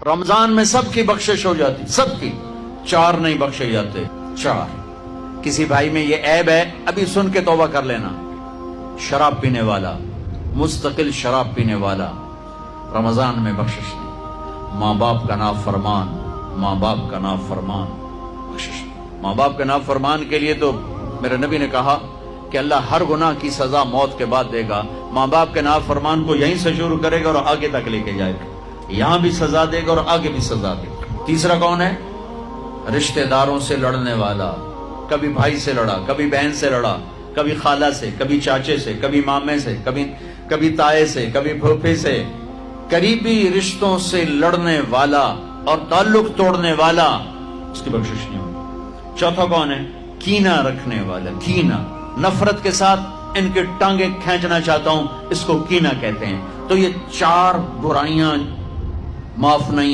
رمضان میں سب کی بخشش ہو جاتی، سب کی، 4 نہیں بخشے جاتے، 4۔ کسی بھائی میں یہ عیب ہے، ابھی سن کے توبہ کر لینا۔ شراب پینے والا، مستقل شراب پینے والا، رمضان میں بخشش نہیں۔ ماں باپ کا نافرمان، ماں باپ کا نافرمان، بخشش نہیں۔ ماں باپ کا نافرمان کے لیے تو میرے نبی نے کہا کہ اللہ ہر گناہ کی سزا موت کے بعد دے گا۔ ماں باپ کے نافرمان کو یہیں سے شروع کرے گا اور آگے تک لے کے جائے گا، یہاں بھی سزا دے گا اور آگے بھی سزا دے گا۔ تیسرا کون ہے؟ رشتہ داروں سے لڑنے والا، کبھی بھائی سے لڑا، کبھی بہن سے لڑا، کبھی خالہ سے، کبھی چاچے سے، کبھی مامے سے، کبھی تائے سے، کبھی پھوپھے سے، قریبی رشتوں سے لڑنے والا اور تعلق توڑنے والا، اس کی بخشش نہیں ہوگی۔ چوتھا کون ہے؟ کینہ رکھنے والا، کینہ، نفرت کے ساتھ ان کے ٹانگیں کھینچنا چاہتا ہوں، اس کو کینہ کہتے ہیں۔ تو یہ 4 برائیاں معاف نہیں